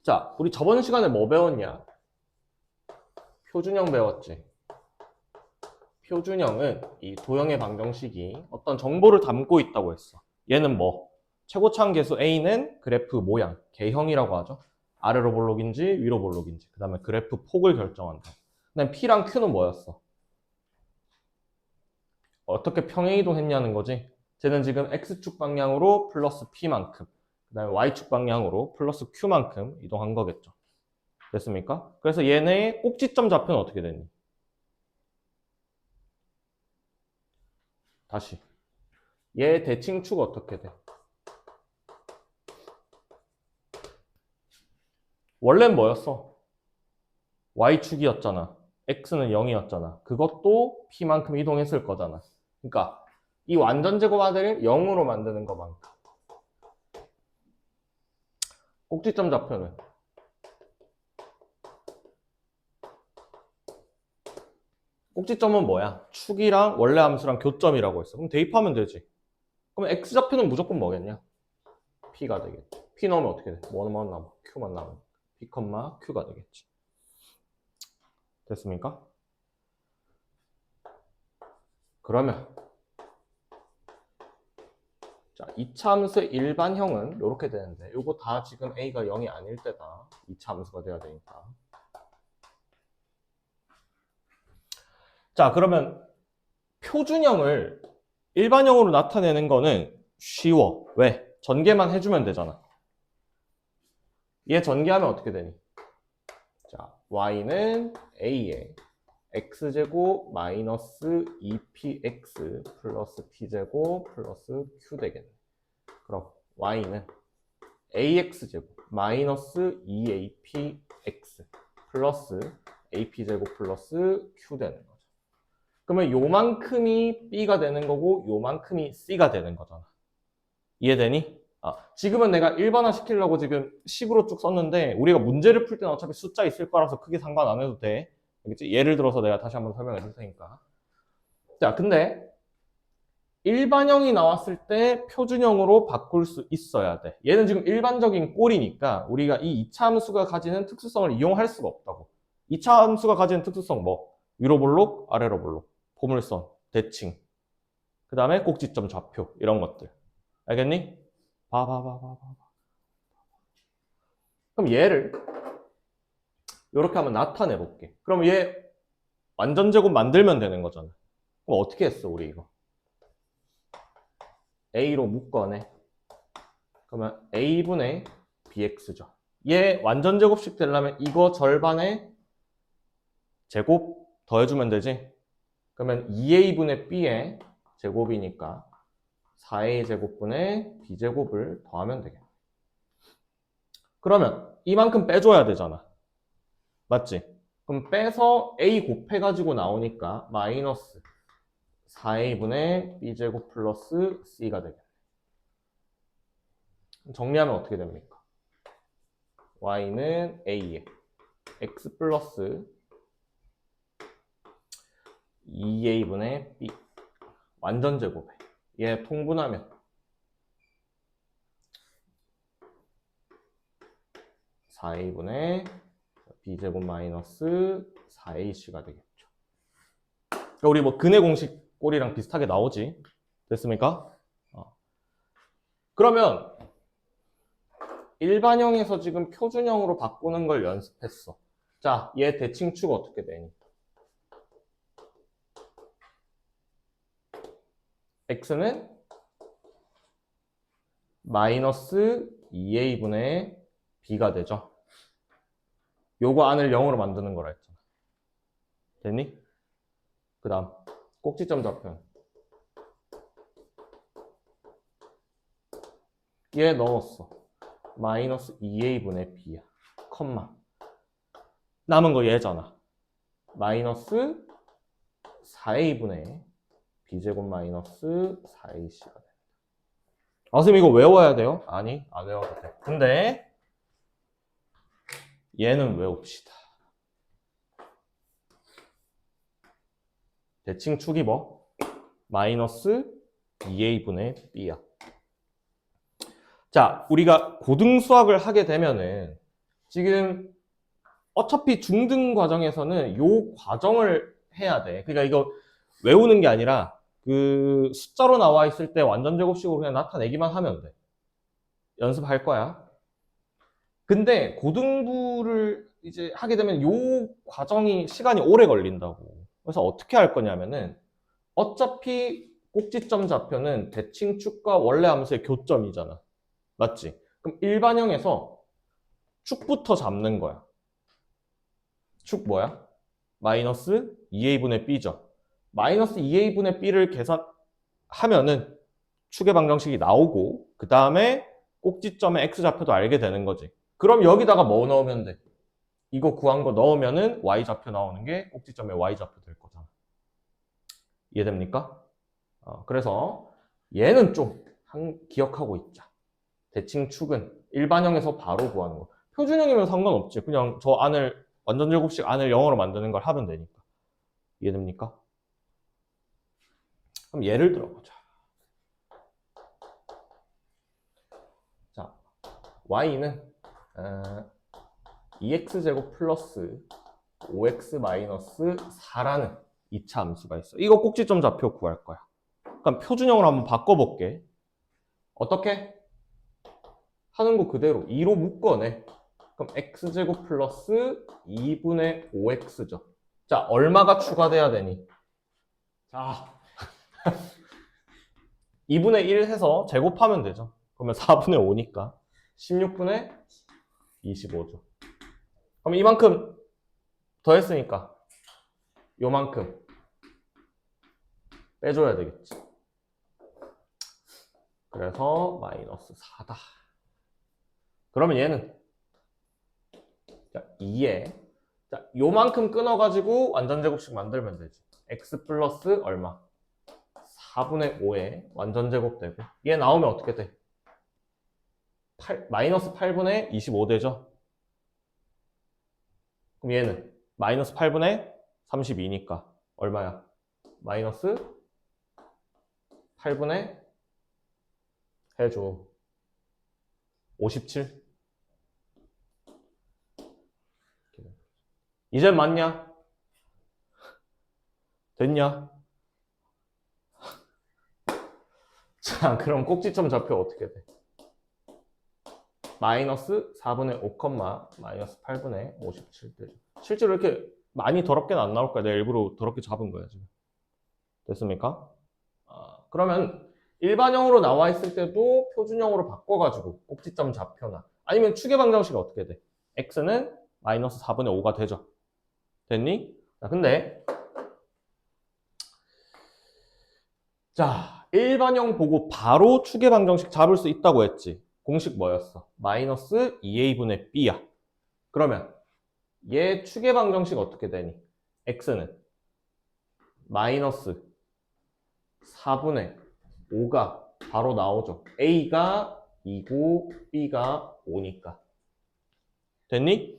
자, 우리 저번 시간에 뭐 배웠냐? 표준형 배웠지. 표준형은 이 도형의 방정식이 어떤 정보를 담고 있다고 했어. 얘는 뭐? 최고차항 계수 A는 그래프 모양, 개형이라고 하죠. 아래로 볼록인지 위로 볼록인지. 그 다음에 그래프 폭을 결정한다. 그 다음에 P랑 Q는 뭐였어? 어떻게 평행이동했냐는 거지. 쟤는 지금 X축 방향으로 플러스 P만큼, 그 다음에 Y축 방향으로 플러스 Q만큼 이동한 거겠죠. 됐습니까? 그래서 얘네의 꼭지점 좌표는 어떻게 되니? 다시. 얘 대칭축 어떻게 돼? 원래는 뭐였어? Y축이었잖아. X는 0이었잖아. 그것도 P만큼 이동했을 거잖아. 그러니까 이 완전 제곱하드를 0으로 만드는 것만큼. 꼭지점 좌표는 꼭지점은 뭐야? 축이랑 원래 함수랑 교점이라고 했어. 그럼 대입하면 되지. 그럼 X좌표는 무조건 뭐겠냐? P가 되겠지. P 넣으면 어떻게 돼? 뭐만 남아? Q만 남아. P, Q가 되겠지. 됐습니까? 그러면 자, 2차 함수의 일반형은 이렇게 되는데 이거 다 지금 A가 0이 아닐 때다. 2차 함수가 돼야 되니까. 자, 그러면 표준형을 일반형으로 나타내는 거는 쉬워. 왜? 전개만 해주면 되잖아. 얘 전개하면 어떻게 되니? 자, y는 a에 x제곱 마이너스 2px 플러스 p제곱 플러스 q 되겠네. 그럼 y는 ax제곱 마이너스 2apx 플러스 ap제곱 플러스 q 되는 거죠. 그러면 요만큼이 b가 되는 거고 요만큼이 c가 되는 거잖아. 이해되니? 지금은 내가 일반화 시키려고 지금 식으로 쭉 썼는데 우리가 문제를 풀 때는 어차피 숫자 있을 거라서 크게 상관 안 해도 돼. 알겠지? 예를 들어서 내가 다시 한번 설명해 줄 테니까. 자, 근데 일반형이 나왔을 때 표준형으로 바꿀 수 있어야 돼. 얘는 지금 일반적인 꼴이니까 우리가 이 2차 함수가 가지는 특수성을 이용할 수가 없다고. 2차 함수가 가지는 특수성 뭐? 위로 볼록, 아래로 볼록, 포물선, 대칭, 그 다음에 꼭지점 좌표 이런 것들. 알겠니? 봐봐. 그럼 얘를 이렇게 한번 나타내 볼게. 그럼 얘 완전 제곱 만들면 되는 거잖아. 그럼 어떻게 했어, 우리 이거? A로 묶어내. 그러면 A분의 BX죠. 얘 완전 제곱식 되려면 이거 절반에 제곱 더해주면 되지. 그러면 2A분의 B의 제곱이니까 4A 제곱분의 B제곱을 더하면 되겠네. 그러면 이만큼 빼줘야 되잖아. 맞지? 그럼 빼서 A 곱해가지고 나오니까 마이너스 4A분의 B제곱 플러스 C가 되겠네. 정리하면 어떻게 됩니까? Y는 A에 X 플러스 2A분의 B 완전 제곱에 얘 통분하면 4A분의 B제곱 마이너스 4AC가 되겠죠. 그러니까 우리 뭐 근의 공식 꼴이랑 비슷하게 나오지. 됐습니까? 그러면 일반형에서 지금 표준형으로 바꾸는 걸 연습했어. 자, 얘 대칭축 어떻게 되니? X는 마이너스 2A분의 B가 되죠. 요거 안을 0으로 만드는 거라 했잖아. 됐니? 그 다음 꼭지점 좌표는 얘 넣었어. 마이너스 2A분의 B야. 컴마. 남은 거 얘잖아. 마이너스 4A분의 B제곱 마이너스 4AC가 됩니다. 선생님 이거 외워야 돼요? 아니, 안 외워도 돼. 근데 얘는 외웁시다. 대칭축이 뭐? 마이너스 2A분의 B야. 자, 우리가 고등수학을 하게 되면은 지금 어차피 중등 과정에서는 요 과정을 해야 돼. 그러니까 이거 외우는 게 아니라 그 숫자로 나와 있을 때 완전 제곱식으로 그냥 나타내기만 하면 돼. 연습할 거야. 근데 고등부를 이제 하게 되면 요 과정이 시간이 오래 걸린다고. 그래서 어떻게 할 거냐면은 어차피 꼭지점 좌표는 대칭축과 원래 함수의 교점이잖아. 맞지? 그럼 일반형에서 축부터 잡는 거야. 축 뭐야? 마이너스 2a분의 b죠. 마이너스 2a분의 b를 계산하면은 축의 방정식이 나오고 그 다음에 꼭지점의 x좌표도 알게 되는 거지. 그럼 여기다가 뭐 넣으면 돼? 이거 구한 거 넣으면은 y좌표 나오는 게 꼭지점의 y좌표 될 거잖아. 이해됩니까? 그래서 얘는 좀 기억하고 있자. 대칭축은 일반형에서 바로 구하는 거. 표준형이면 상관없지. 그냥 저 안을 완전 제곱식 안을 영어로 만드는 걸 하면 되니까. 이해됩니까? 그럼 예를 들어보자. 자, y는 2x제곱 플러스 5x 마이너스 4라는 2차 함수가 있어. 이거 꼭지점 좌표 구할 거야. 그럼 표준형으로 한번 바꿔볼게. 어떻게? 하는 거 그대로 2로 묶어내. 그럼 x제곱 플러스 2분의 5x죠. 자, 얼마가 추가돼야 되니? 자, 2분의 1 해서 제곱하면 되죠. 그러면 4분의 5니까 16분의 25죠. 그럼 이만큼 더했으니까 요만큼 빼줘야 되겠지. 그래서 마이너스 4다. 그러면 얘는 자, 2에 자, 요만큼 끊어가지고 완전제곱식 만들면 되지. x 플러스 얼마? 4분의 5에 완전제곱 되고 얘 나오면 어떻게 돼? 마이너스 8분의 25 되죠? 그럼 얘는 마이너스 8분의 32니까 얼마야? 마이너스 8분의 해줘 57. 이제 맞냐? 됐냐? 자, 그럼 꼭지점 좌표 어떻게 돼? 마이너스 4분의 5, 마이너스 8분의 57 되죠. 실제로 이렇게 많이 더럽게는 안 나올 거야. 내가 일부러 더럽게 잡은 거야, 지금. 됐습니까? 그러면 일반형으로 나와 있을 때도 표준형으로 바꿔가지고 꼭지점 좌표나 아니면 축의 방정식이 어떻게 돼? x는 마이너스 4분의 5가 되죠. 됐니? 자, 근데 자, 일반형 보고 바로 축의 방정식 잡을 수 있다고 했지. 공식 뭐였어? 마이너스 2a분의 b야. 그러면 얘 축의 방정식 어떻게 되니? x는 마이너스 4분의 5가 바로 나오죠. a가 2고 b가 5니까. 됐니?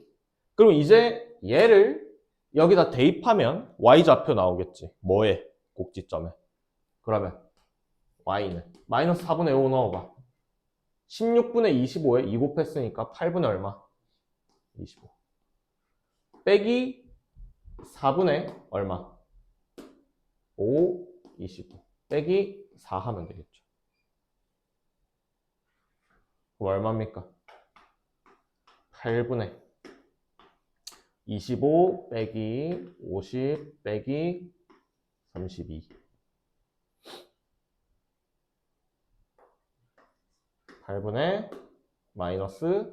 그럼 이제 얘를 여기다 대입하면 y좌표 나오겠지. 뭐에? 꼭지점에. 그러면 y는 마이너스 4분의 5 넣어봐. 16분의 25에 2 곱했으니까 8분의 얼마? 25. 빼기 4분의 얼마? 5, 25. 빼기 4 하면 되겠죠. 그럼 얼마입니까? 8분의 25 빼기 50 빼기 32. 8분의 마이너스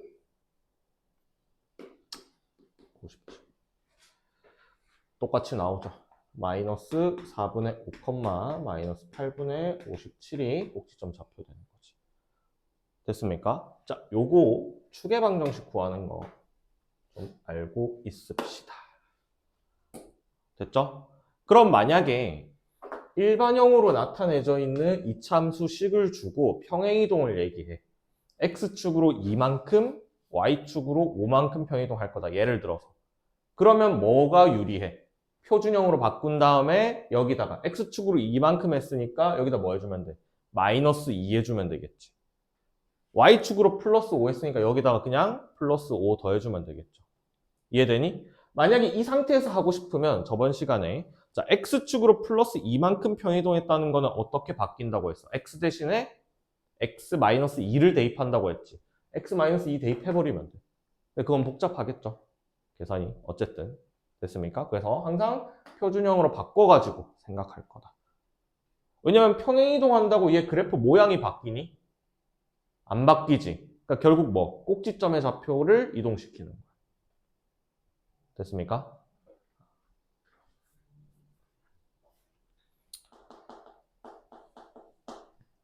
57. 똑같이 나오죠. 마이너스 4분의 5, 마이너스 8분의 57이 꼭지점 좌표 되는 거지. 됐습니까? 자, 요거 축의 방정식 구하는 거 좀 알고 있읍시다. 됐죠? 그럼 만약에 일반형으로 나타내져 있는 이참수 식을 주고 평행이동을 얘기해. x축으로 2만큼, y축으로 5만큼 평행이동할 거다. 예를 들어서. 그러면 뭐가 유리해? 표준형으로 바꾼 다음에 여기다가 x축으로 2만큼 했으니까 여기다 뭐 해주면 돼? 마이너스 2 해주면 되겠지. y축으로 플러스 5 했으니까 여기다가 그냥 플러스 5 더해주면 되겠죠. 이해되니? 만약에 이 상태에서 하고 싶으면 저번 시간에 자, x축으로 플러스 2만큼 편이동했다는 거는 어떻게 바뀐다고 했어? x 대신에 x-2를 대입한다고 했지. x-2 대입해버리면 돼. 근데 그건 복잡하겠죠. 계산이. 어쨌든. 됐습니까? 그래서 항상 표준형으로 바꿔가지고 생각할 거다. 왜냐면 평행이동한다고 얘 그래프 모양이 바뀌니? 안 바뀌지. 그러니까 결국 뭐? 꼭지점의 좌표를 이동시키는 거야. 됐습니까?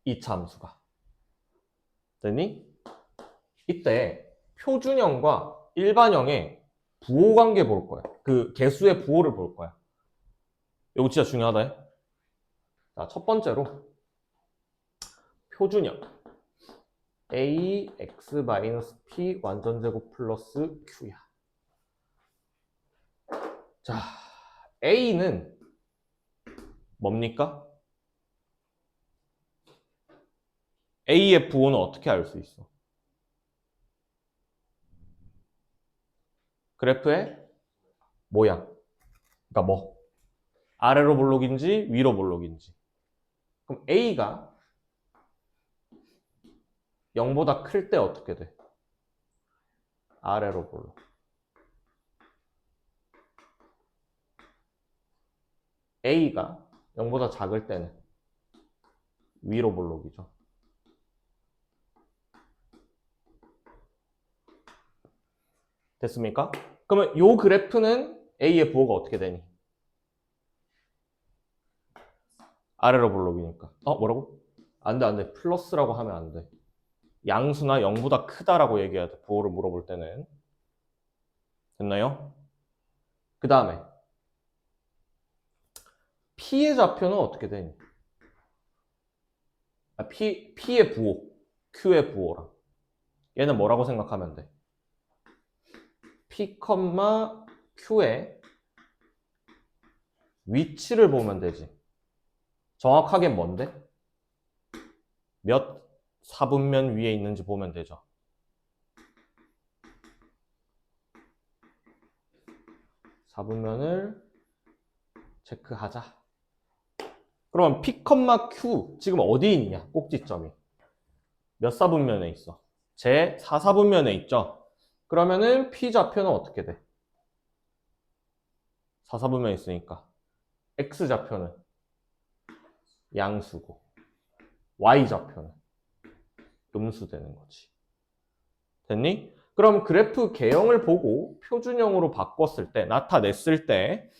이 함수가. 됐니? 이때 표준형과 일반형의 부호관계 볼 거야. 그 개수의 부호를 볼 거야. 이거 진짜 중요하다. 자, 첫 번째로 표준형 ax-p 완전제곱 플러스 q야. 자, a는 뭡니까? a의 부호는 어떻게 알 수 있어? 그래프의 모양. 그러니까 뭐? 아래로 볼록인지 위로 볼록인지. 그럼 a가 0보다 클 때 어떻게 돼? 아래로 볼록. a가 0보다 작을 때는 위로 볼록이죠. 됐습니까? 그러면 이 그래프는 a의 부호가 어떻게 되니? 아래로 볼록이니까. 뭐라고? 안 돼, 안 돼. 플러스라고 하면 안 돼. 양수나 0보다 크다라고 얘기해야 돼. 부호를 물어볼 때는. 됐나요? 그 다음에 P의 좌표는 어떻게 되니? P의 부호, Q의 부호랑. 얘는 뭐라고 생각하면 돼? P, Q의 위치를 보면 되지. 정확하게 뭔데? 몇 사분면 위에 있는지 보면 되죠. 사분면을 체크하자. 그럼 P, Q 지금 어디 있냐? 꼭지점이. 몇 사분면에 있어? 제 4사분면에 있죠? 그러면은 P 좌표는 어떻게 돼? 4사분면에 있으니까 X 좌표는 양수고 Y 좌표는 음수 되는 거지. 됐니? 그럼 그래프 개형을 보고 표준형으로 바꿨을 때, 나타냈을 때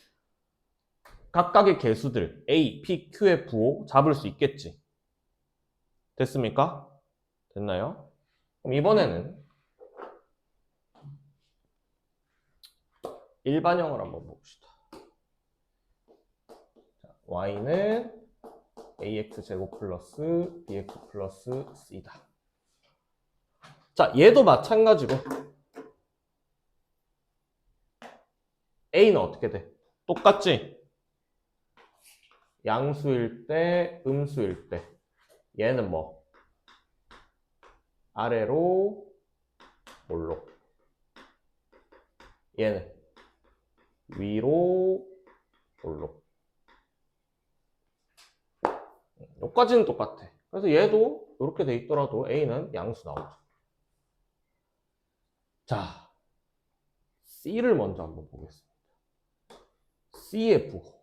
각각의 개수들 A, P, Q의 부호 잡을 수 있겠지. 됐습니까? 됐나요? 그럼 이번에는 일반형을 한번 봅시다. y는 ax제곱 플러스 bx 플러스 c다. 자, 얘도 마찬가지로 a는 어떻게 돼? 똑같지? 양수일 때, 음수일 때. 얘는 뭐? 아래로 볼록. 얘는 위로 볼록. 여기까지는 똑같아. 그래서 얘도 이렇게 돼 있더라도 A는 양수 나오죠. 자, C를 먼저 한번 보겠습니다. C의 부호.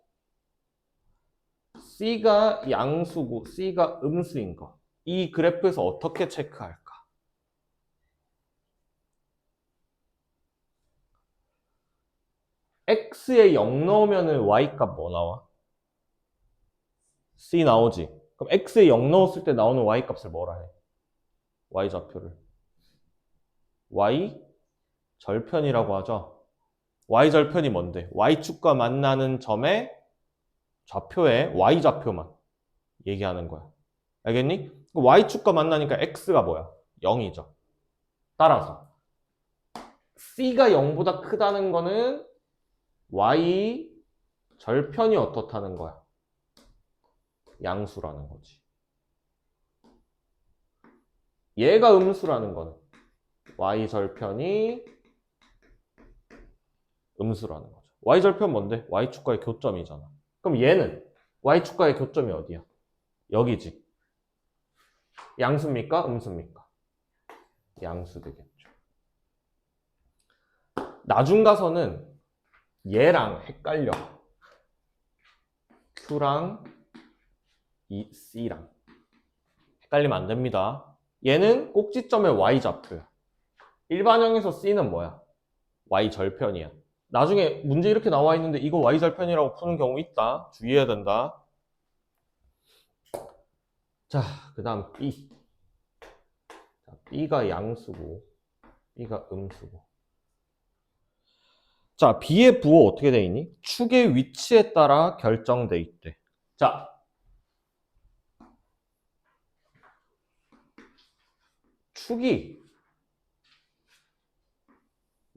C가 양수고 C가 음수인 거. 이 그래프에서 어떻게 체크할까? X에 0 넣으면 Y값 뭐 나와? C 나오지. 그럼 X에 0 넣었을 때 나오는 Y값을 뭐라 해? Y좌표를. Y 절편이라고 하죠. Y절편이 뭔데? Y축과 만나는 점의 좌표의 Y좌표만 얘기하는 거야. 알겠니? Y축과 만나니까 X가 뭐야? 0이죠. 따라서 C가 0보다 크다는 거는 Y 절편이 어떻다는 거야? 양수라는 거지. 얘가 음수라는 거는 y절편이 음수라는 거죠. y절편 뭔데? y축과의 교점이잖아. 그럼 얘는 y축과의 교점이 어디야? 여기지. 양수입니까? 음수입니까? 양수 되겠죠. 나중 가서는 얘랑 헷갈려. Q랑 이 C랑 헷갈리면 안 됩니다. 얘는 꼭지점의 y좌표야. 일반형에서 C는 뭐야? y절편이야. 나중에 문제 이렇게 나와 있는데 이거 y절편이라고 푸는 경우 있다. 주의해야 된다. 자, 그 다음 B. 자, B가 양수고 B가 음수고. 자, B의 부호 어떻게 돼 있니? 축의 위치에 따라 결정돼 있대. 자, 축이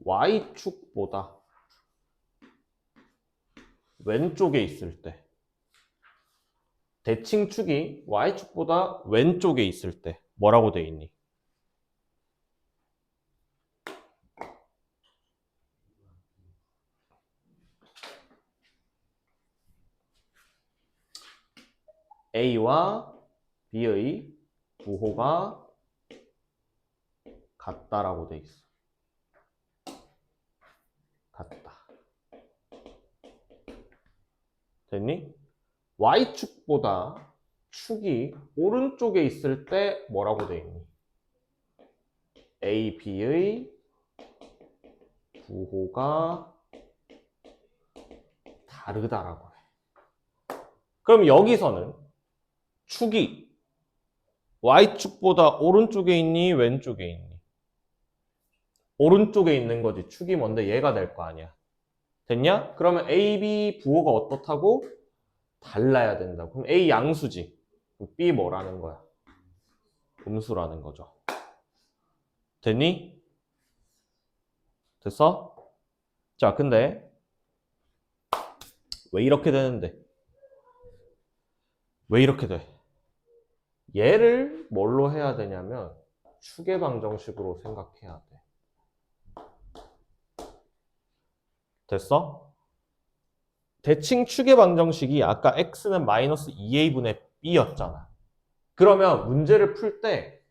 Y축보다 왼쪽에 있을 때, 대칭축이 Y축보다 왼쪽에 있을 때 뭐라고 돼 있니? A와 B의 부호가 같다라고 돼 있어. 같다. 됐니? Y축보다 축이 오른쪽에 있을 때 뭐라고 돼 있니? A, B의 부호가 다르다라고 해. 그럼 여기서는 축이 Y축보다 오른쪽에 있니? 왼쪽에 있니? 오른쪽에 있는 거지. 축이 뭔데 얘가 될 거 아니야. 됐냐? 그러면 A, B 부호가 어떻다고? 달라야 된다고. 그럼 A 양수지. 그럼 B 뭐라는 거야? 음수라는 거죠. 됐니? 됐어? 자, 근데 왜 이렇게 되는데? 왜 이렇게 돼? 얘를 뭘로 해야 되냐면 축의 방정식으로 생각해야 돼. 됐어? 대칭 축의 방정식이 아까 x는 마이너스 2a분의 b였잖아. 그러면 문제를 풀 때,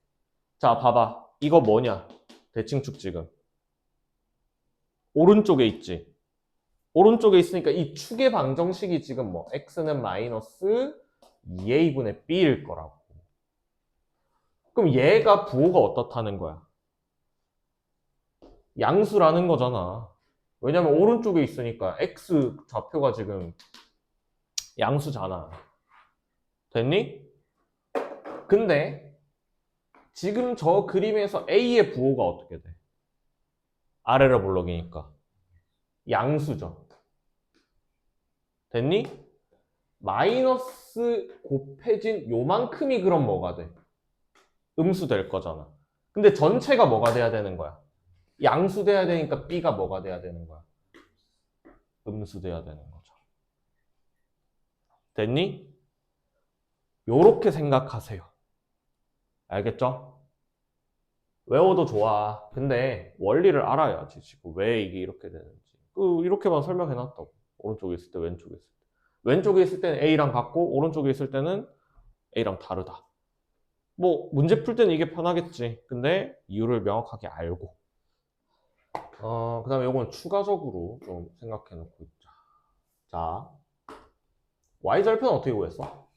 자, 봐봐. 이거 뭐냐? 대칭축 지금. 오른쪽에 있지. 오른쪽에 있으니까 이 축의 방정식이 지금 뭐 x는 마이너스 2a분의 b일 거라고. 그럼 얘가 부호가 어떻다는 거야? 양수라는 거잖아. 왜냐면 오른쪽에 있으니까 x 좌표가 지금 양수잖아. 됐니? 근데 지금 저 그림에서 A의 부호가 어떻게 돼? 아래로 볼록이니까 양수죠. 됐니? 마이너스 곱해진 요만큼이 그럼 뭐가 돼? 음수 될 거잖아. 근데 전체가 뭐가 돼야 되는 거야? 양수 돼야 되니까 B가 뭐가 돼야 되는 거야? 음수 돼야 되는 거죠. 됐니? 요렇게 생각하세요. 알겠죠? 외워도 좋아. 근데 원리를 알아야지. 지금 왜 이게 이렇게 되는지. 이렇게만 설명해놨다고. 오른쪽에 있을 때, 왼쪽에 있을 때. 왼쪽에 있을 때는 A랑 같고, 오른쪽에 있을 때는 A랑 다르다. 뭐, 문제 풀 때는 이게 편하겠지. 근데 이유를 명확하게 알고. 그 다음에 이건 추가적으로 좀 생각해 놓고 있자. 자, Y절편 어떻게 구했어?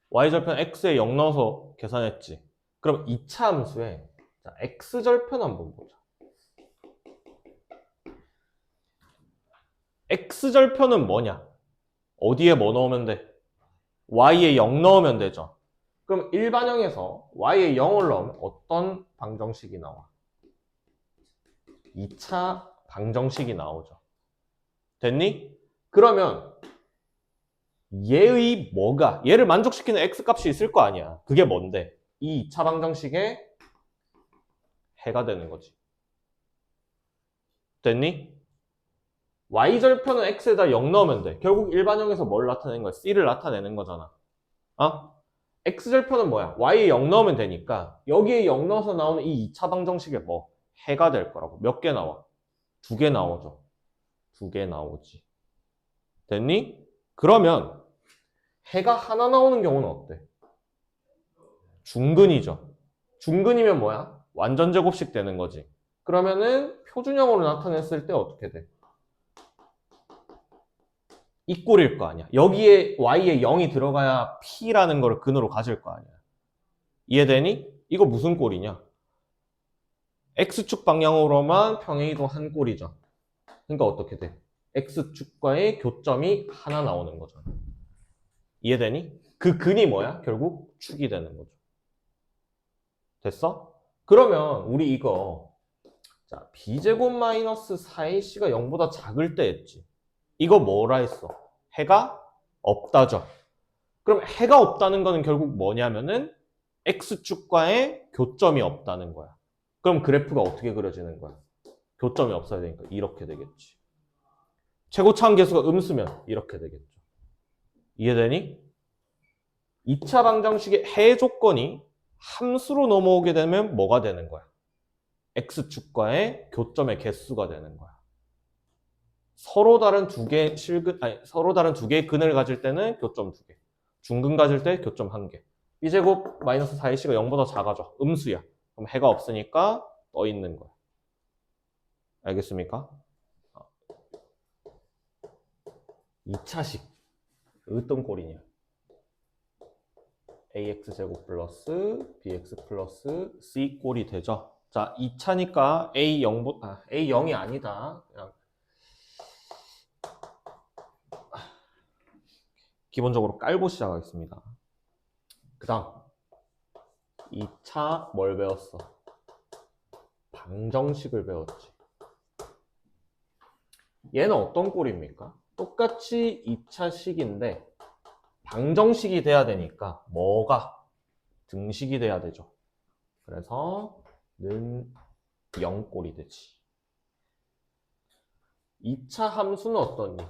Y절편 X에 0 넣어서 계산했지. 그럼 2차 함수에 자, X절편 한번 보자. X절편은 뭐냐? 어디에 뭐 넣으면 돼? Y에 0 넣으면 되죠. 그럼 일반형에서 Y에 0을 넣으면 어떤 방정식이 나와? 2차 방정식이 나오죠. 됐니? 그러면 얘의 뭐가? 얘를 만족시키는 X값이 있을 거 아니야. 그게 뭔데? 이 2차 방정식의 해가 되는 거지. 됐니? Y절편은 X에다 0 넣으면 돼. 결국 일반형에서 뭘 나타내는 거야? C를 나타내는 거잖아. 어? x절편은 뭐야? y에 0 넣으면 되니까 여기에 0 넣어서 나오는 이 2차 방정식에 뭐? 해가 될 거라고. 몇 개 나와? 2개 나오죠. 2개 나오지. 됐니? 그러면 해가 하나 나오는 경우는 어때? 중근이죠. 중근이면 뭐야? 완전 제곱식 되는 거지. 그러면은 표준형으로 나타냈을 때 어떻게 돼? 이 꼴일 거 아니야. 여기에 y에 0이 들어가야 p라는 걸 근으로 가질 거 아니야. 이해되니? 이거 무슨 꼴이냐? x축 방향으로만 평행이동 한 꼴이죠. 그러니까 어떻게 돼? x축과의 교점이 하나 나오는 거죠. 이해되니? 그 근이 뭐야? 결국 축이 되는 거죠. 됐어? 그러면 우리 이거 자 b제곱 마이너스 4ac가 0보다 작을 때 했지. 이거 뭐라 했어? 해가 없다죠. 그럼 해가 없다는 거는 결국 뭐냐면은 x축과의 교점이 없다는 거야. 그럼 그래프가 어떻게 그려지는 거야? 교점이 없어야 되니까 이렇게 되겠지. 최고차항 계수가 음수면 이렇게 되겠죠. 이해되니? 2차 방정식의 해 조건이 함수로 넘어오게 되면 뭐가 되는 거야? x축과의 교점의 개수가 되는 거야. 서로 다른 두 개의 서로 다른 두 개의 근을 가질 때는 교점 2개. 중근 가질 때 교점 1개. b제곱 마이너스 4ac가 0보다 작아져. 음수야. 그럼 해가 없으니까 떠 있는 거야. 알겠습니까? 2차식. 어떤 꼴이냐? ax제곱 플러스 bx 플러스 c 꼴이 되죠. 자, 2차니까 a0이 아니다. 그냥 기본적으로 깔고 시작하겠습니다. 그 다음 2차 뭘 배웠어? 방정식을 배웠지. 얘는 어떤 꼴입니까? 똑같이 2차식인데 방정식이 돼야 되니까 뭐가? 등식이 돼야 되죠. 그래서 는 0꼴이 되지. 2차 함수는 어떠니?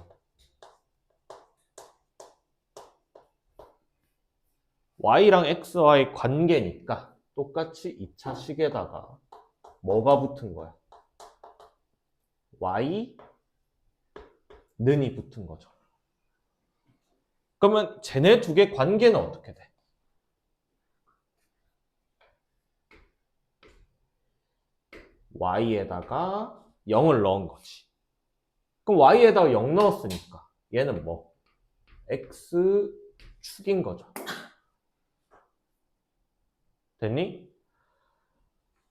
y랑 x와의 관계니까 똑같이 2차 식에다가 뭐가 붙은 거야? y 는이 붙은 거죠. 그러면 쟤네 두 개 관계는 어떻게 돼? y에다가 0을 넣은 거지. 그럼 y에다가 0 넣었으니까 얘는 뭐? x축인 거죠. 됐니?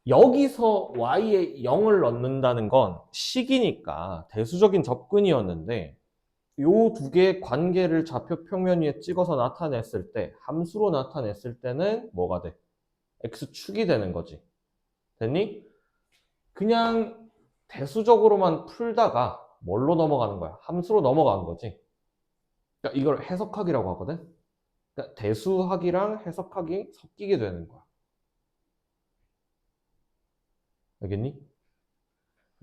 여기서 y에 0을 넣는다는 건 식이니까 대수적인 접근이었는데 요 두 개의 관계를 좌표 평면 위에 찍어서 나타냈을 때 함수로 나타냈을 때는 뭐가 돼? x축이 되는 거지. 됐니? 그냥 대수적으로만 풀다가 뭘로 넘어가는 거야? 함수로 넘어가는 거지. 그러니까 이걸 해석하기라고 하거든. 그러니까 대수학이랑 해석학이 섞이게 되는 거야. 알겠니?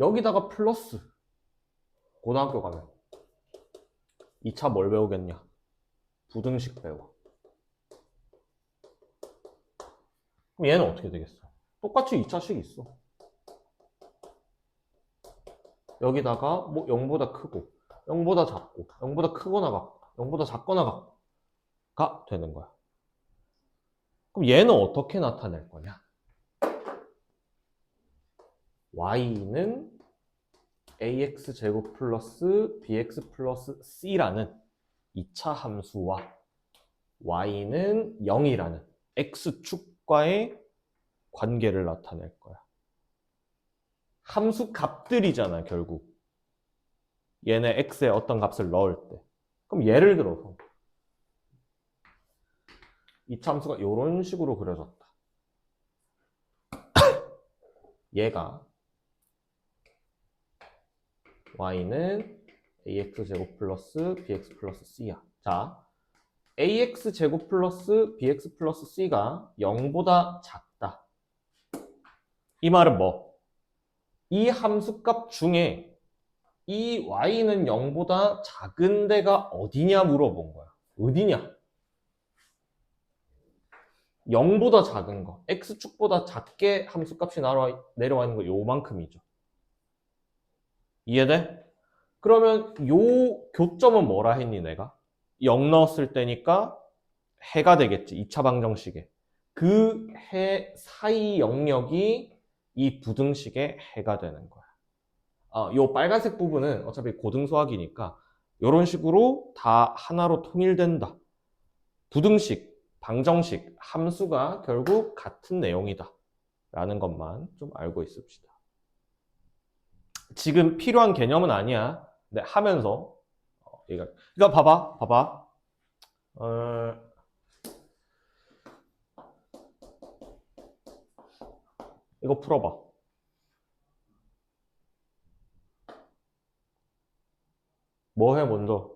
여기다가 플러스 고등학교 가면 2차 뭘 배우겠냐? 부등식 배워. 그럼 얘는 어떻게 되겠어? 똑같이 2차식 있어. 여기다가 뭐 0보다 크고 0보다 작고 0보다 크거나 같고 0보다 작거나 같가 되는 거야. 그럼 얘는 어떻게 나타낼 거냐? y는 ax제곱 플러스 bx 플러스 c라는 2차 함수와 y는 0이라는 x축과의 관계를 나타낼 거야. 함수 값들이잖아, 결국. 얘네 x에 어떤 값을 넣을 때. 그럼 예를 들어서 이 함수가 이런 식으로 그려졌다. 얘가 y는 ax제곱 플러스 bx 플러스 c야. 자, ax제곱 플러스 bx 플러스 c가 0보다 작다. 이 말은 뭐? 이 함수값 중에 이 y는 0보다 작은 데가 어디냐 물어본 거야. 어디냐? 0보다 작은 거, x축보다 작게 함수값이 내려와 있는 거 요만큼이죠. 이해돼? 그러면 요 교점은 뭐라 했니 내가? 0 넣었을 때니까 해가 되겠지. 2차 방정식에. 그 해 사이 영역이 이 부등식의 해가 되는 거야. 요 빨간색 부분은 어차피 고등수학이니까 이런 식으로 다 하나로 통일된다. 부등식, 방정식, 함수가 결국 같은 내용이다. 라는 것만 좀 알고 있읍시다. 지금 필요한 개념은 아니야. 근데 하면서 이거 봐봐. 이거 풀어봐. 뭐 해 먼저?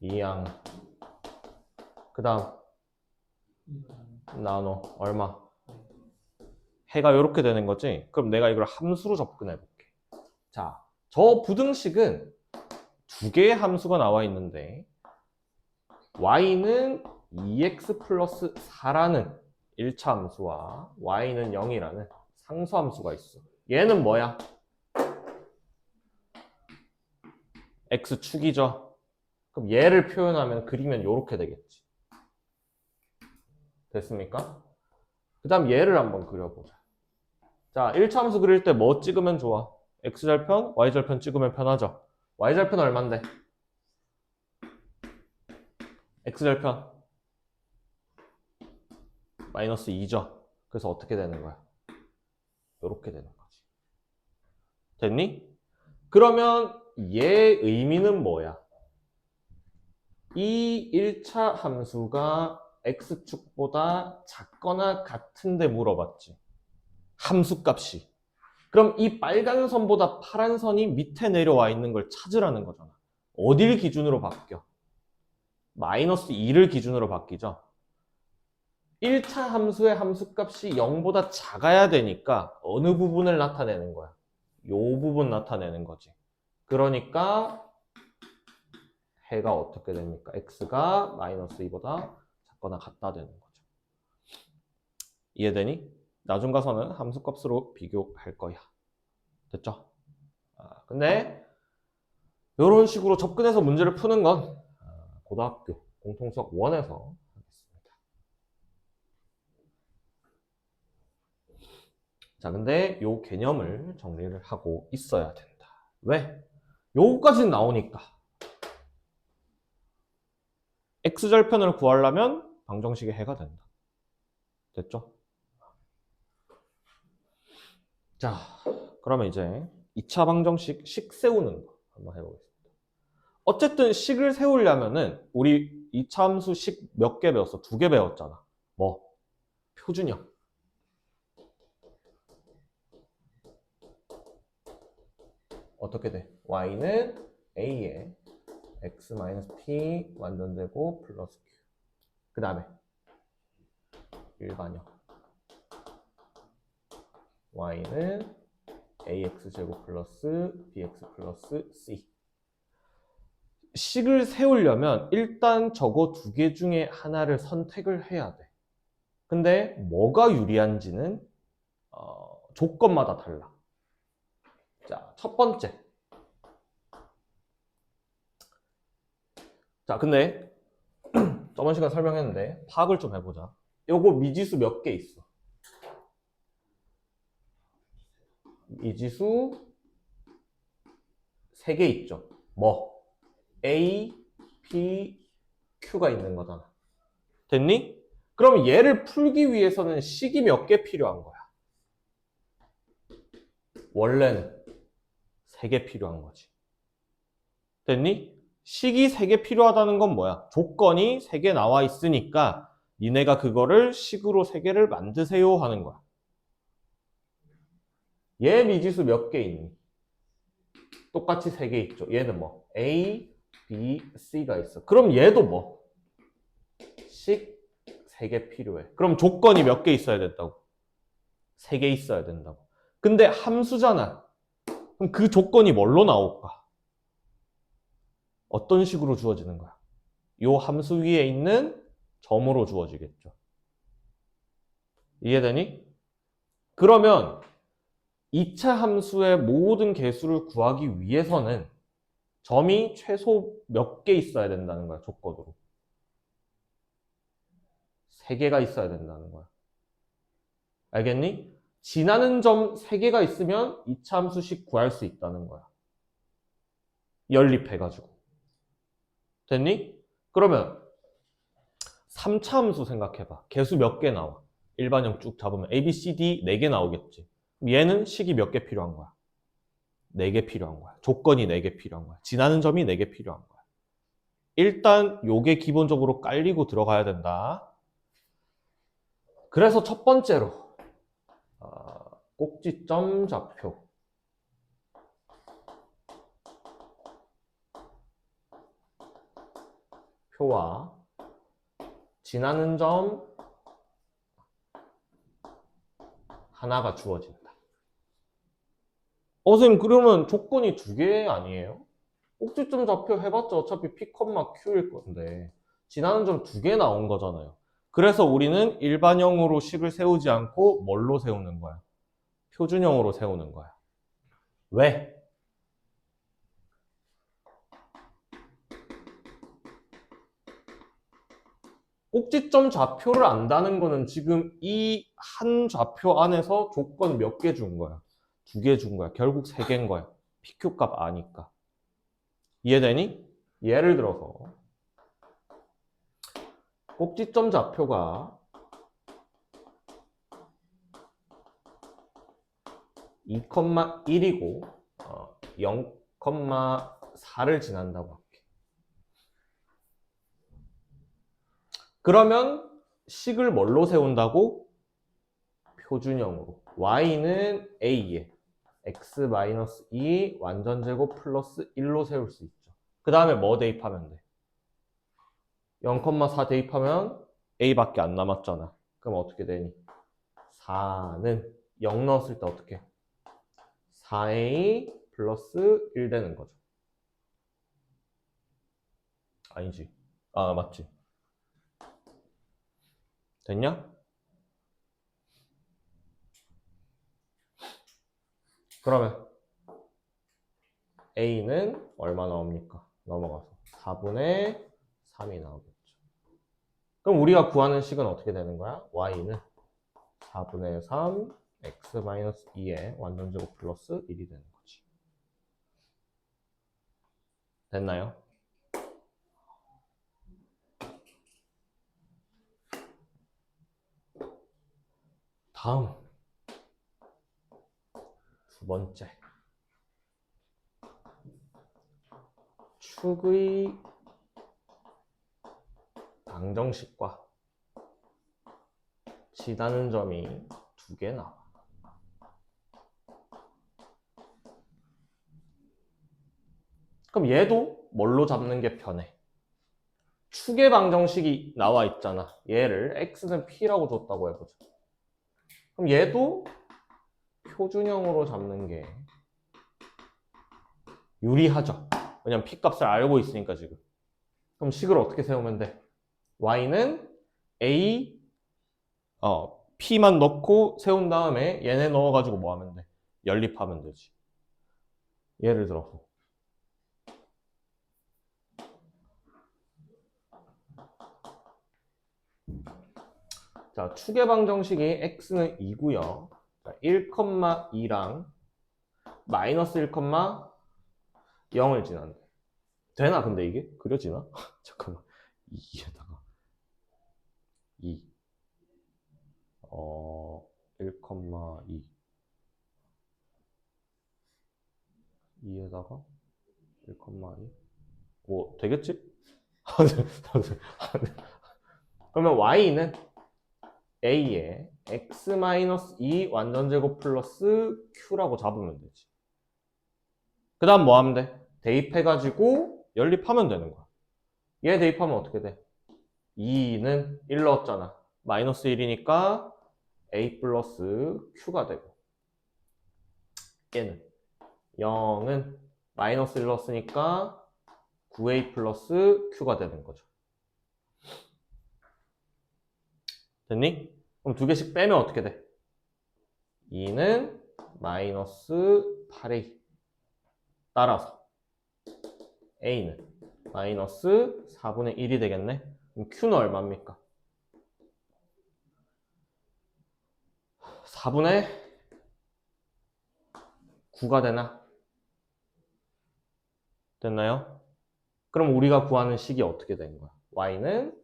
이항. 그 다음 나눠. 얼마? 해가 이렇게 되는 거지? 그럼 내가 이걸 함수로 접근해 볼게. 자, 저 부등식은 두 개의 함수가 나와 있는데 y는 2x 플러스 4라는 1차 함수와 y는 0이라는 상수 함수가 있어. 얘는 뭐야? x축이죠. 그럼 얘를 표현하면 그리면 이렇게 되겠지. 됐습니까? 그 다음 얘를 한번 그려보자. 자, 1차 함수 그릴 때 뭐 찍으면 좋아? x절편, y절편 찍으면 편하죠. y절편 얼만데? x절편 마이너스 2죠. 그래서 어떻게 되는 거야? 이렇게 되는 거지. 됐니? 그러면 얘 의미는 뭐야? 이 1차 함수가 x축보다 작거나 같은데 물어봤지. 함수값이. 그럼 이 빨간 선보다 파란 선이 밑에 내려와 있는 걸 찾으라는 거잖아. 어딜 기준으로 바뀌어? 마이너스 2를 기준으로 바뀌죠. 1차 함수의 함수값이 0보다 작아야 되니까 어느 부분을 나타내는 거야? 요 부분 나타내는 거지. 그러니까 해가 어떻게 됩니까? x가 마이너스 2보다 작거나 같다 되는 거죠. 이해되니? 나중 가서는 함수값으로 비교할 거야. 됐죠? 근데 이런 식으로 접근해서 문제를 푸는 건 고등학교 공통수학 1에서 하겠습니다. 자, 근데 요 개념을 정리를 하고 있어야 된다. 왜? 요거까지는 나오니까. x절편을 구하려면 방정식의 해가 된다. 됐죠? 자, 그러면 이제 2차 방정식 식 세우는 거 한번 해보겠습니다. 어쨌든 식을 세우려면은 우리 2차 함수 식 몇 개 배웠어? 2개 배웠잖아. 뭐? 표준형. 어떻게 돼? y는 a에 x-p 완전제곱 플러스 q. 그 다음에 일반형. y는 ax제곱 플러스 bx 플러스 c. 식을 세우려면 일단 저거 두 개 중에 하나를 선택을 해야 돼. 근데 뭐가 유리한지는 조건마다 달라. 자, 첫 번째. 자, 근데 저번 시간 설명했는데 파악을 좀 해보자. 요거 미지수 몇 개 있어? 미지수 3개 있죠. 뭐? A, P, Q가 있는 거잖아. 됐니? 그럼 얘를 풀기 위해서는 식이 몇 개 필요한 거야? 원래는 3개 필요한 거지. 됐니? 식이 3개 필요하다는 건 뭐야? 조건이 3개 나와 있으니까 니네가 그거를 식으로 3개를 만드세요 하는 거야. 얘 미지수 몇 개 있니? 똑같이 3개 있죠. 얘는 뭐? A, B, C가 있어. 그럼 얘도 뭐? 식 3개 필요해. 그럼 조건이 몇 개 있어야 된다고? 3개 있어야 된다고. 근데 함수잖아. 그럼 그 조건이 뭘로 나올까? 어떤 식으로 주어지는 거야? 요 함수 위에 있는 점으로 주어지겠죠. 이해되니? 그러면 2차 함수의 모든 개수를 구하기 위해서는 점이 최소 몇 개 있어야 된다는 거야, 조건으로. 3개가 있어야 된다는 거야. 알겠니? 지나는 점 3개가 있으면 2차 함수씩 구할 수 있다는 거야. 연립해가지고. 됐니? 그러면 3차 함수 생각해봐. 개수 몇 개 나와? 일반형 쭉 잡으면 A, B, C, D 4개 나오겠지. 얘는 식이 몇 개 필요한 거야? 4개 필요한 거야. 조건이 4개 필요한 거야. 지나는 점이 4개 필요한 거야. 일단 요게 기본적으로 깔리고 들어가야 된다. 그래서 첫 번째로 꼭지점 좌표. 표와 지나는 점 하나가 주어진다. 선생님 그러면 조건이 2개 아니에요? 꼭지점 좌표 해봤자 어차피 P, Q일 건데 지나는 점 2개 나온 거잖아요. 그래서 우리는 일반형으로 식을 세우지 않고 뭘로 세우는 거야? 표준형으로 세우는 거야. 왜? 꼭지점 좌표를 안다는 거는 지금 이 한 좌표 안에서 조건 몇 개 준 거야? 2개 준 거야. 결국 3개인 거야. PQ 값 아니까. 이해되니? 예를 들어서 꼭지점 좌표가 2,1이고 0,4를 지난다고 할게. 그러면 식을 뭘로 세운다고? 표준형으로. y는 a에 x-2 완전제곱 플러스 1로 세울 수 있죠. 그 다음에 뭐 대입하면 돼? 0,4 대입하면 a밖에 안 남았잖아. 그럼 어떻게 되니? 4는 0 넣었을 때 어떻게? 4a 플러스 1 되는 거죠. 아니지. 아, 맞지. 됐냐? 그러면 a는 얼마 나옵니까? 넘어가서 4분의 3이 나오겠죠. 그럼 우리가 구하는 식은 어떻게 되는 거야? y는 4분의 3 x-2의 완전제곱 플러스 1이 되는 거지. 됐나요? 다음 2번째 축의 방정식과 지나는 점이 2개 나와. 그럼 얘도 뭘로 잡는 게 편해? 축의 방정식이 나와 있잖아. 얘를 x는 p라고 줬다고 해보자. 그럼 얘도 표준형으로 잡는 게 유리하죠. 왜냐면 p 값을 알고 있으니까 지금. 그럼 식을 어떻게 세우면 돼? y는 a p만 넣고 세운 다음에 얘네 넣어가지고 뭐 하면 돼? 연립하면 되지. 예를 들어서 자, 축의 방정식이 x는 2고요. 1,2랑 마이너스 1,0을 지난대. 되나 근데 이게? 그려지나? 잠깐만. 2에다가 2 1,2 2에다가 1,2 뭐 되겠지? 그러면 y는 a에 x-2 완전제곱 플러스 q라고 잡으면 되지. 그 다음 뭐 하면 돼? 대입해가지고 연립하면 되는 거야. 얘 대입하면 어떻게 돼? 2는 1 넣었잖아. 마이너스 1이니까 a 플러스 q가 되고 얘는 0은 마이너스 1 넣었으니까 9a 플러스 q가 되는 거죠. 됐니? 그럼 두 개씩 빼면 어떻게 돼? 2는 마이너스 8a. 따라서 a는 마이너스 4분의 1이 되겠네. 그럼 q는 얼마입니까? 4분의 9가 되나? 됐나요? 그럼 우리가 구하는 식이 어떻게 된 거야? y는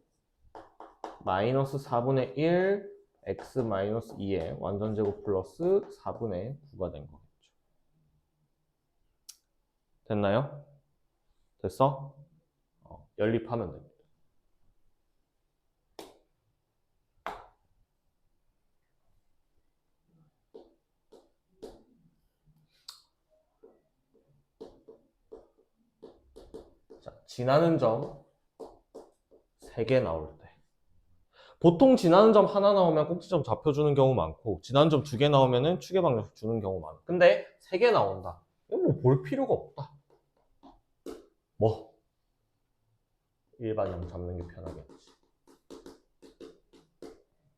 마이너스 4분의 1 x 마이너스 2의 완전제곱 플러스 4분의 9가 된 거겠죠. 됐나요? 됐어? 연립하면 됩니다. 자, 지나는 점 3개 나올 때. 보통 지나는 점 하나 나오면 꼭지점 좌표 주는 경우 많고, 지나는 점 2개 나오면 축의 방정식 주는 경우 많아. 근데 3개 나온다. 이건 뭐 볼 필요가 없다. 뭐? 일반형 잡는 게 편하겠지.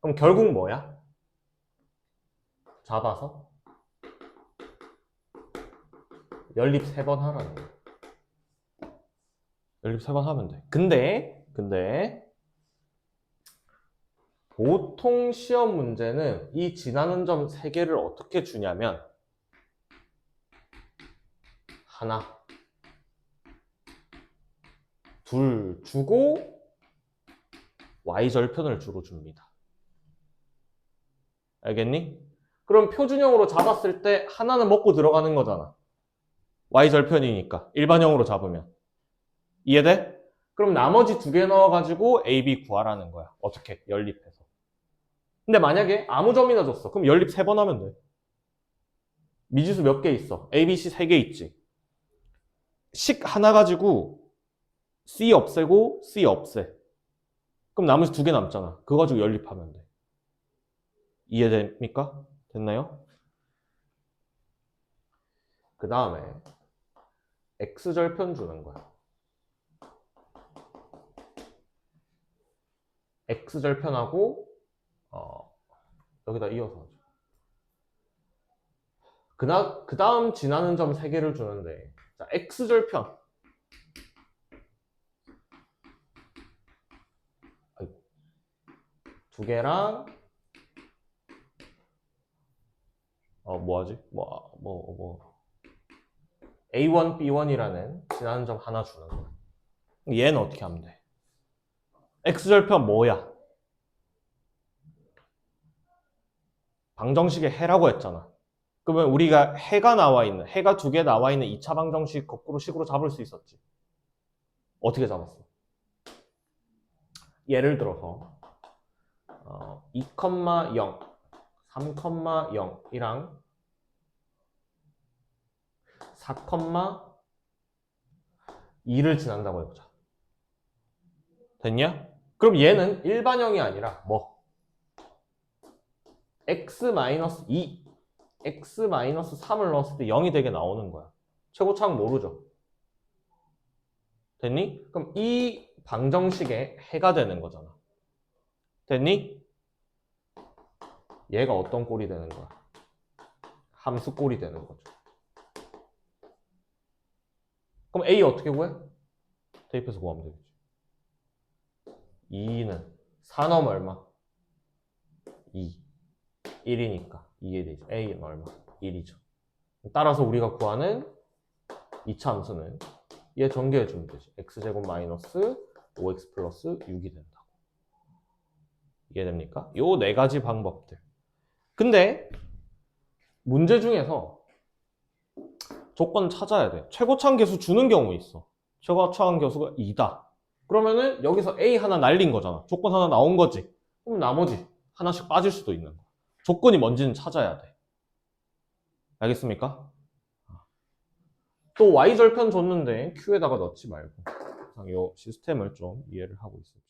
그럼 결국 뭐야? 잡아서 연립 3번 하라는 거야. 연립 3번 하면 돼. 근데 보통 시험 문제는 이 지나는 점 3개를 어떻게 주냐면 하나, 둘 주고 y절편을 주로 줍니다. 알겠니? 그럼 표준형으로 잡았을 때 하나는 먹고 들어가는 거잖아. y절편이니까 일반형으로 잡으면. 이해돼? 그럼 나머지 2개 넣어가지고 a, b 구하라는 거야. 어떻게? 연립해서. 근데 만약에 아무 점이나 줬어. 그럼 연립 3번 하면 돼. 미지수 몇 개 있어? a, b, c 3개 있지. 식 하나 가지고 c 없애고 c 없애. 그럼 나머지 2개 남잖아. 그거 가지고 연립하면 돼. 이해됩니까? 됐나요? 그 다음에 x절편 주는 거야. x절편하고 여기다 이어서 하죠. 그 다음 지나는 점 3개를 주는데, 자, x절편. 두 개랑 뭐하지? A1, B1이라는 지나는 점 하나 주는 거야. 얘는 어떻게 하면 돼? x절편 뭐야? 방정식에 해라고 했잖아. 그러면 우리가 해가 2개 나와 있는 2차 방정식 거꾸로 식으로 잡을 수 있었지. 어떻게 잡았어? 예를 들어서 2,0, 3,0이랑 4,2를 지난다고 해보자. 됐냐? 그럼 얘는 일반형이 아니라 뭐? x-2, x-3을 넣었을 때 0이 되게 나오는 거야. 최고차항 모르죠? 됐니? 그럼 이 방정식의 해가 되는 거잖아. 됐니? 얘가 어떤 꼴이 되는 거야? 함수 꼴이 되는 거죠. 그럼 A 어떻게 구해? 대입해서 구하면 되겠지. 2는 4 넣으면 얼마? 2. 1이니까 2에 되죠. A는 얼마? 1이죠. 따라서 우리가 구하는 2차 함수는 얘 전개해주면 되지. x제곱 마이너스 5x 플러스 6이 된다고. 이해됩니까? 요 4가지 방법들. 근데 문제 중에서 조건 찾아야 돼. 최고차항 계수 주는 경우 있어. 최고차항 계수가 2다. 그러면은 여기서 A 하나 날린 거잖아. 조건 하나 나온 거지. 그럼 나머지 하나씩 빠질 수도 있는 거야. 조건이 뭔지는 찾아야 돼. 알겠습니까? 또 Y절편 줬는데 Q에다가 넣지 말고 이 시스템을 좀 이해를 하고 있습니다.